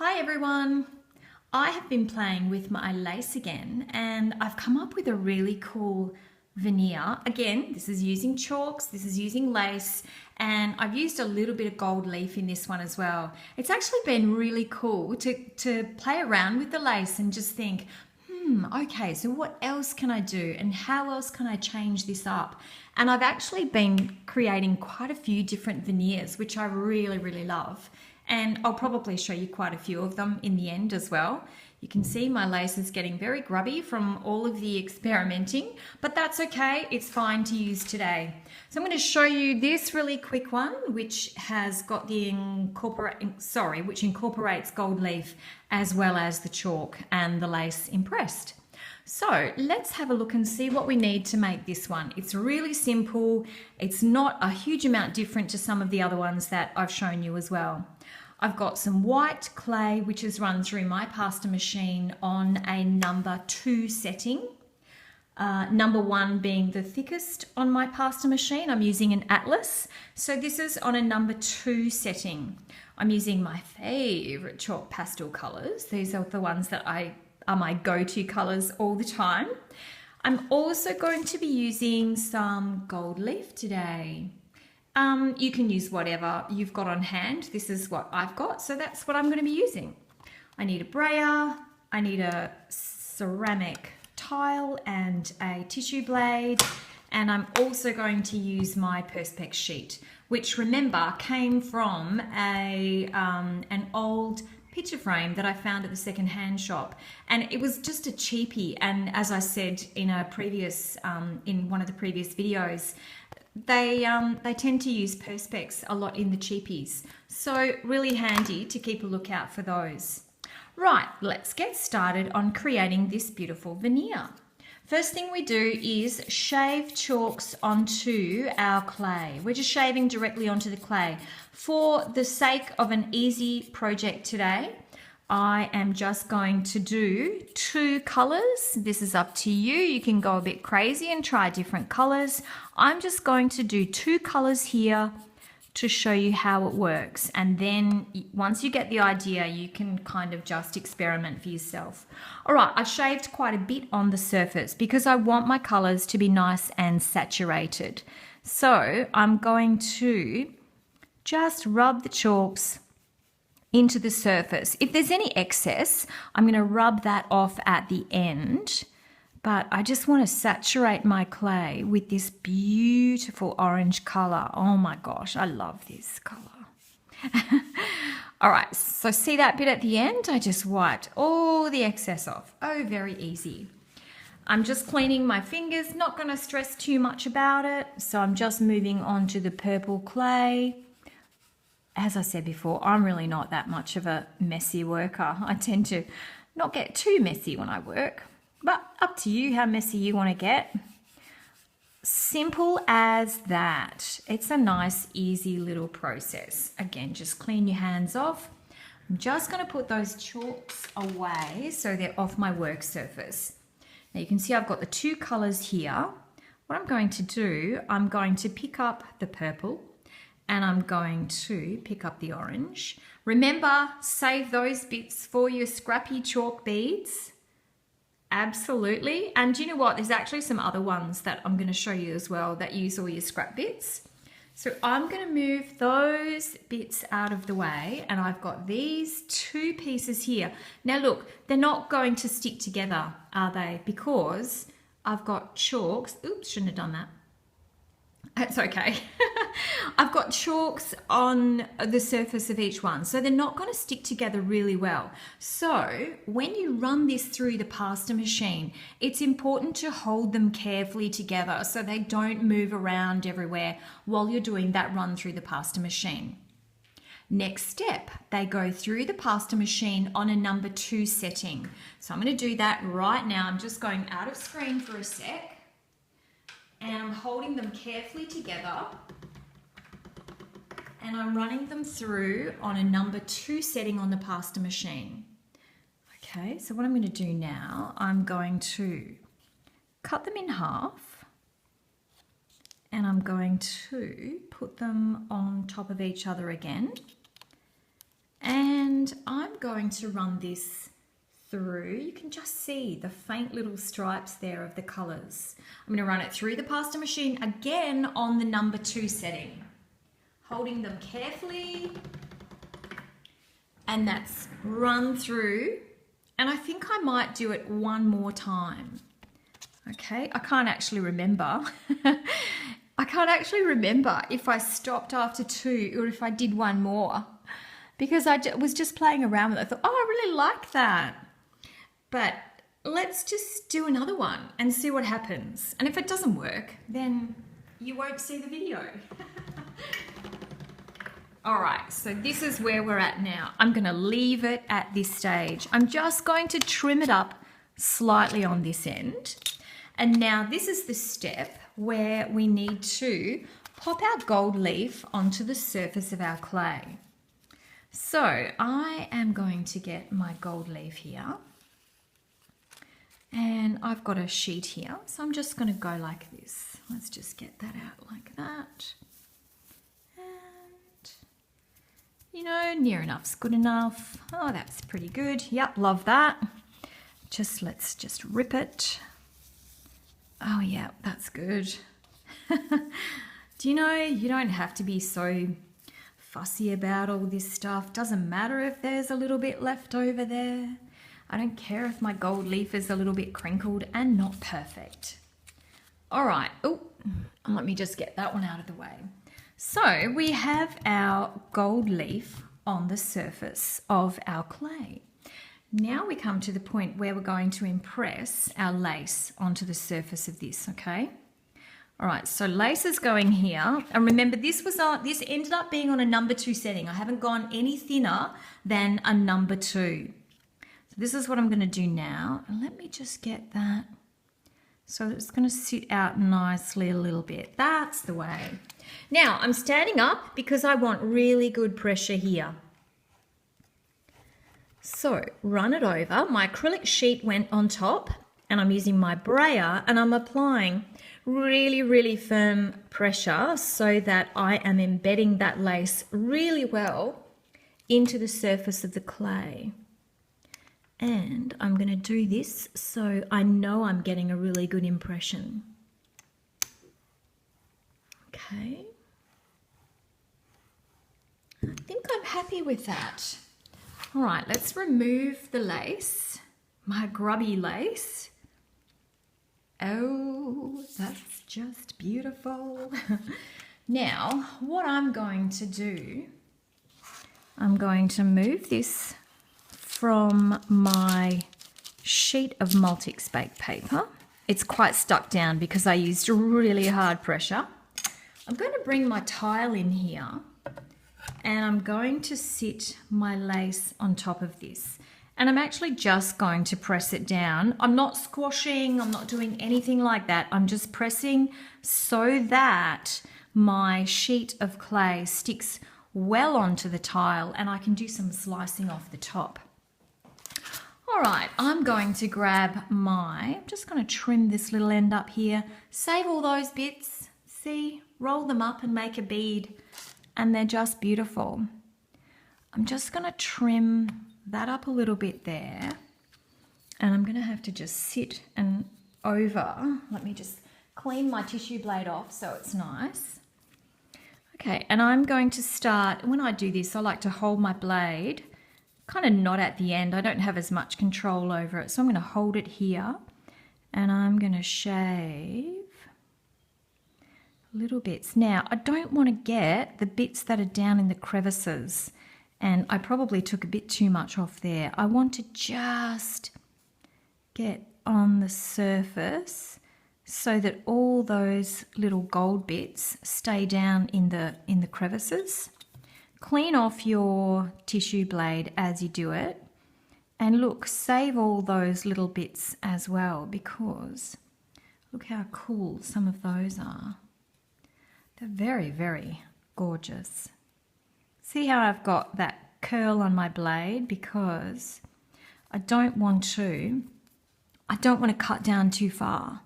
Hi everyone! I have been playing with my lace again and I've come up with a really cool veneer. Again, this is using chalks, this is using lace, and I've used a little bit of gold leaf in this one as well. It's actually been really cool to play around with the lace and just think, okay, so what else can I do and how else can I change this up? And I've actually been creating quite a few different veneers, which I really love. And I'll probably show you quite a few of them in the end as well. You can see my lace is getting very grubby from all of the experimenting, but that's okay, it's fine to use today. So I'm going to show you this really quick one, which has got the which incorporates gold leaf as well as the chalk and the lace impressed. So let's have a look and see what we need to make this one. It's really simple. It's not a huge amount different to some of the other ones that I've shown you as well. I've got some white clay, which is run through my pasta machine on a number 2 setting. Number 1 being the thickest on my pasta machine. I'm using an Atlas. So this is on a number 2 setting. I'm using my favorite chalk pastel colors. These are the ones that are my go-to colors all the time. I'm also going to be using some gold leaf today. You can use whatever you've got on hand. This is what I've got, so that's what I'm going to be using. I need a brayer, I need a ceramic tile and a tissue blade, and I'm also going to use my Perspex sheet, which remember came from an old picture frame that I found at the second-hand shop, and it was just a cheapie. And as I said in a previous in one of the previous videos, they tend to use Perspex a lot in the cheapies, so really handy to keep a lookout for those. Right, let's get started on creating this beautiful veneer. First thing we do is shave chalks onto our clay. We're just shaving directly onto the clay. For the sake of an easy project today, I am just going to do 2 colors. This is up to you. You can go a bit crazy and try different colors. I'm just going to do 2 colors here to show you how it works. And then once you get the idea, you can kind of just experiment for yourself. All right, I've shaved quite a bit on the surface because I want my colors to be nice and saturated. So I'm going to just rub the chalks into the surface. If there's any excess, I'm going to rub that off at the end, but I just want to saturate my clay with this beautiful orange color. Oh my gosh, I love this color. All right, so see that bit at the end? I just wiped all the excess off. Oh, very easy. I'm just cleaning my fingers, not going to stress too much about it. So I'm just moving on to the purple clay. As I said before, I'm really not that much of a messy worker. I tend to not get too messy when I work, but up to you how messy you want to get. Simple as that. It's a nice, easy little process. Again, just clean your hands off. I'm just going to put those chalks away so they're off my work surface. Now you can see I've got the 2 colors here. What I'm going to do, I'm going to pick up the purple, and I'm going to pick up the orange. Remember, save those bits for your scrappy chalk beads. Absolutely. And you know what? There's actually some other ones that I'm going to show you as well that use all your scrap bits. So I'm going to move those bits out of the way, and I've got these 2 pieces here. Now look, they're not going to stick together, are they? Because I've got chalks. Oops, shouldn't have done that. That's okay. I've got chalks on the surface of each one, so they're not going to stick together really well. So when you run this through the pasta machine, it's important to hold them carefully together so they don't move around everywhere while you're doing that run through the pasta machine. Next step, they go through the pasta machine on a number 2 setting. So I'm going to do that right now. I'm just going out of screen for a sec. And I'm holding them carefully together, and I'm running them through on a number 2 setting on the pasta machine. Okay, so what I'm going to do now, I'm going to cut them in half, and I'm going to put them on top of each other again, and And I'm going to run this through. You can just see the faint little stripes there of the colors. I'm going to run it through the pasta machine again on the number 2 setting, holding them carefully, and that's run through. And I think I might do it one more time. Okay, I can't actually remember. I can't actually remember if I stopped after 2 or if I did one more, because I was just playing around with it. I thought, oh, I really like that. But let's just do another one and see what happens. And if it doesn't work, then you won't see the video. All right, so this is where we're at now. I'm going to leave it at this stage. I'm just going to trim it up slightly on this end. And now this is the step where we need to pop our gold leaf onto the surface of our clay. So I am going to get my gold leaf here. And I've got a sheet here, so I'm just going to go like this. Let's just get that out like that. And, you know, near enough's good enough. Oh, that's pretty good. Yep, love that. Let's just rip it. Oh, yeah, that's good. Do you know, you don't have to be so fussy about all this stuff. Doesn't matter if there's a little bit left over there. I don't care if my gold leaf is a little bit crinkled and not perfect. All right, oh, let me just get that one out of the way. So we have our gold leaf on the surface of our clay. Now we come to the point where we're going to impress our lace onto the surface of this, okay? All right, so lace is going here. And remember, this ended up being on a number 2 setting. I haven't gone any thinner than a number 2. This is what I'm going to do now. And let me just get that. So it's going to sit out nicely a little bit. That's the way. Now I'm standing up because I want really good pressure here. So run it over. My acrylic sheet went on top and I'm using my brayer and I'm applying really, really firm pressure so that I am embedding that lace really well into the surface of the clay. And I'm going to do this so I know I'm getting a really good impression. Okay. I think I'm happy with that. All right, let's remove the lace, my grubby lace. Oh, that's just beautiful. Now, what I'm going to do, I'm going to move this from my sheet of Multix baked paper. It's quite stuck down because I used really hard pressure. I'm going to bring my tile in here and I'm going to sit my lace on top of this. And I'm actually just going to press it down. I'm not squashing, I'm not doing anything like that. I'm just pressing so that my sheet of clay sticks well onto the tile and I can do some slicing off the top. All right, I'm going to grab I'm just going to trim this little end up here. Save all those bits. See, roll them up and make a bead and they're just beautiful. I'm just going to trim that up a little bit there and I'm going to have to just sit and over. Let me just clean my tissue blade off so it's nice. Okay, and I'm going to start, when I do this, I like to hold my blade kind of not at the end. I don't have as much control over it. So I'm going to hold it here and I'm going to shave little bits. Now, I don't want to get the bits that are down in the crevices and I probably took a bit too much off there. I want to just get on the surface so that all those little gold bits stay down in the crevices. Clean off your tissue blade as you do it. And look, save all those little bits as well because look how cool some of those are. They're very, very gorgeous. See how I've got that curl on my blade because I don't want to cut down too far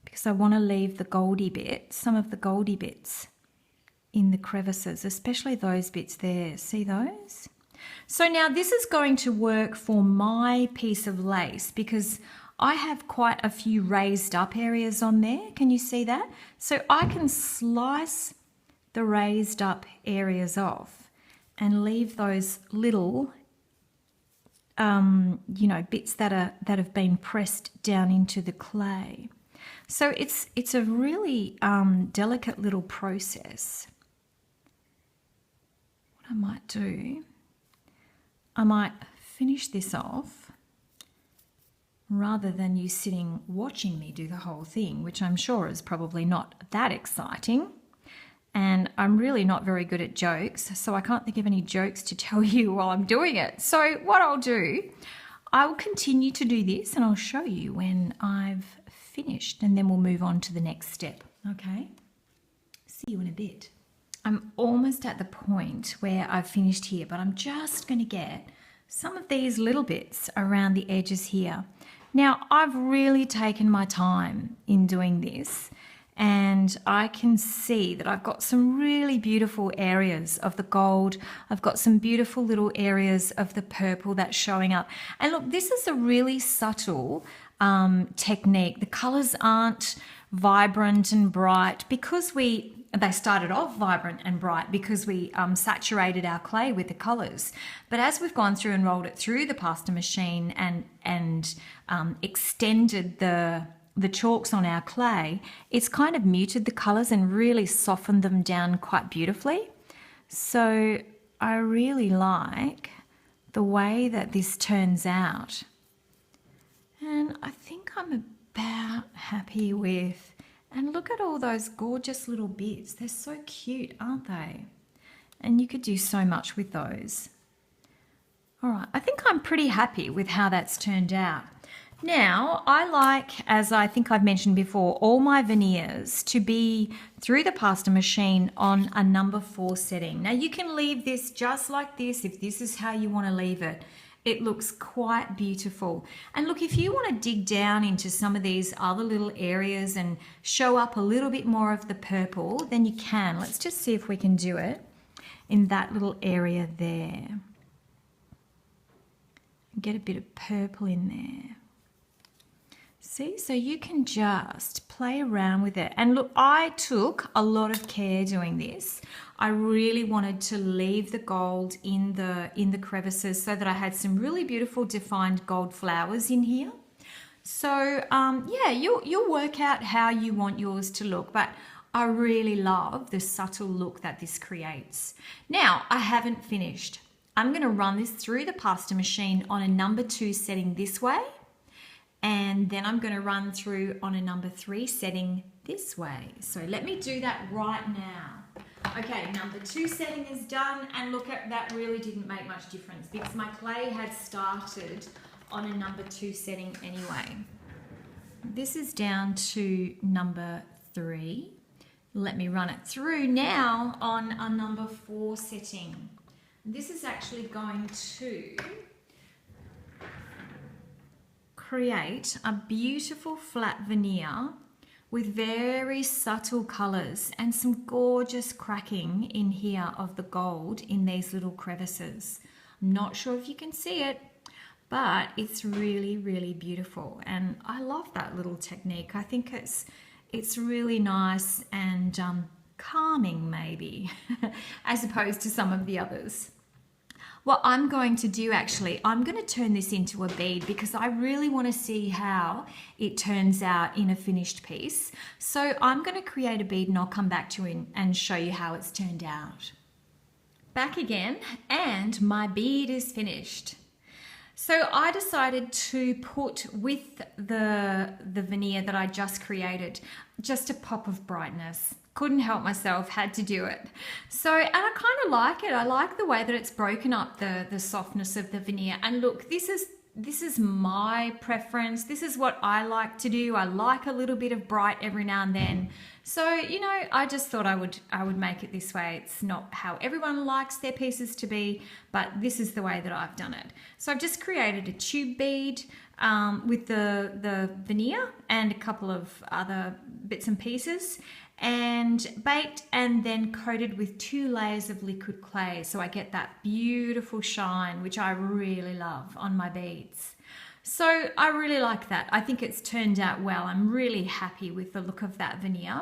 because I want to leave the goldy bit, some of the goldy bits in the crevices, especially those bits there. See those? So now this is going to work for my piece of lace because I have quite a few raised up areas on there. Can you see that? So I can slice the raised up areas off and leave those little you know, bits that have been pressed down into the clay. So it's a really delicate little process. What I might do, I might finish this off rather than you sitting watching me do the whole thing, which I'm sure is probably not that exciting. And I'm really not very good at jokes, so I can't think of any jokes to tell you while I'm doing it. So what I'll do, I'll continue to do this and I'll show you when I've finished, and then we'll move on to the next step, okay? See you in a bit. I'm almost at the point where I've finished here, but I'm just going to get some of these little bits around the edges here. Now, I've really taken my time in doing this, and I can see that I've got some really beautiful areas of the gold. I've got some beautiful little areas of the purple that's showing up. And look, this is a really subtle technique. The colours aren't vibrant and bright because they started off vibrant and bright because we saturated our clay with the colours. But as we've gone through and rolled it through the pasta machine and extended the chalks on our clay, it's kind of muted the colours and really softened them down quite beautifully. So I really like the way that this turns out. And I think I'm about happy with, and look at all those gorgeous little bits. They're so cute, aren't they? And you could do so much with those. All right, I think I'm pretty happy with how that's turned out. Now, I like, as I think I've mentioned before, all my veneers to be through the pasta machine on a number 4 setting. Now, you can leave this just like this if this is how you want to leave it. It looks quite beautiful. And look, if you want to dig down into some of these other little areas and show up a little bit more of the purple, then you can. Let's just see if we can do it in that little area there. Get a bit of purple in there. See, so you can just play around with it. And look, I took a lot of care doing this. I really wanted to leave the gold in the crevices so that I had some really beautiful defined gold flowers in here. So yeah, you'll work out how you want yours to look, but I really love the subtle look that this creates. Now, I haven't finished. I'm going to run this through the pasta machine on a number 2 setting this way. And then I'm going to run through on a number 3 setting this way. So let me do that right now. Okay, number 2 setting is done, and look at that, really didn't make much difference because my clay had started on a number 2 setting anyway. This is down to number 3. Let me run it through now on a number 4 setting. This is actually going to create a beautiful flat veneer with very subtle colours and some gorgeous cracking in here of the gold in these little crevices. I'm not sure if you can see it, but it's really, really beautiful. And I love that little technique. I think it's really nice and calming maybe, as opposed to some of the others. What I'm going to do actually, I'm going to turn this into a bead because I really want to see how it turns out in a finished piece. So I'm going to create a bead and I'll come back to it and show you how it's turned out. Back again, and my bead is finished. So I decided to put with the veneer that I just created, just a pop of brightness. Couldn't help myself, had to do it. So, and I kind of like it. I like the way that it's broken up the softness of the veneer. And look, this is my preference. This is what I like to do. I like a little bit of bright every now and then. So, you know, I just thought I would make it this way. It's not how everyone likes their pieces to be, but this is the way that I've done it. So I've just created a tube bead with the veneer and a couple of other bits and pieces. and baked and then coated with 2 layers of liquid clay. So I get that beautiful shine, which I really love on my beads. So I really like that. I think it's turned out well. I'm really happy with the look of that veneer.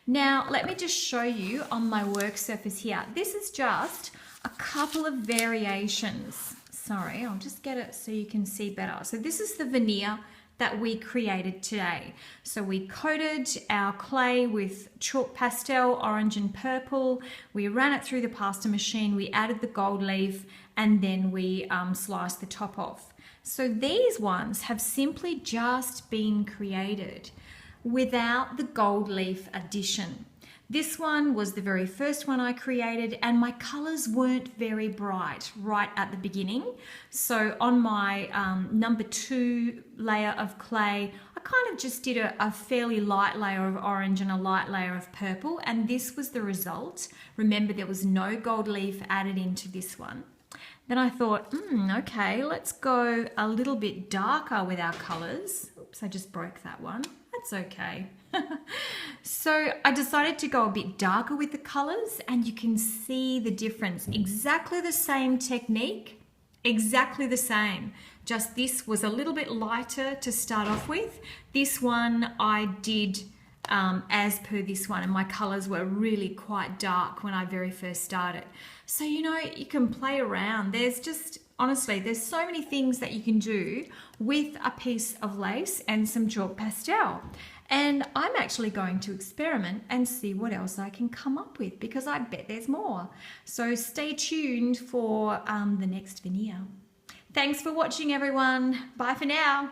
Now, let me just show you on my work surface here. This is just a couple of variations. Sorry, I'll just get it so you can see better. So this is the veneer that we created today. So we coated our clay with chalk pastel, orange and purple. We ran it through the pasta machine. We added the gold leaf and then we sliced the top off. So these ones have simply just been created without the gold leaf addition. This one was the very first one I created and my colors weren't very bright right at the beginning. So on my number 2 layer of clay, I kind of just did a fairly light layer of orange and a light layer of purple, and this was the result. Remember, there was no gold leaf added into this one. Then I thought, okay, let's go a little bit darker with our colors. Oops, I just broke that one. That's okay. So I decided to go a bit darker with the colors, and you can see the difference. Exactly the same technique, exactly the same. Just this was a little bit lighter to start off with. This one I did as per this one, and my colors were really quite dark when I very first started. So, you know, you can play around. There's just, honestly, there's so many things that you can do with a piece of lace and some chalk pastel. And I'm actually going to experiment and see what else I can come up with, because I bet there's more. So stay tuned for the next veneer. Thanks for watching, everyone. Bye for now.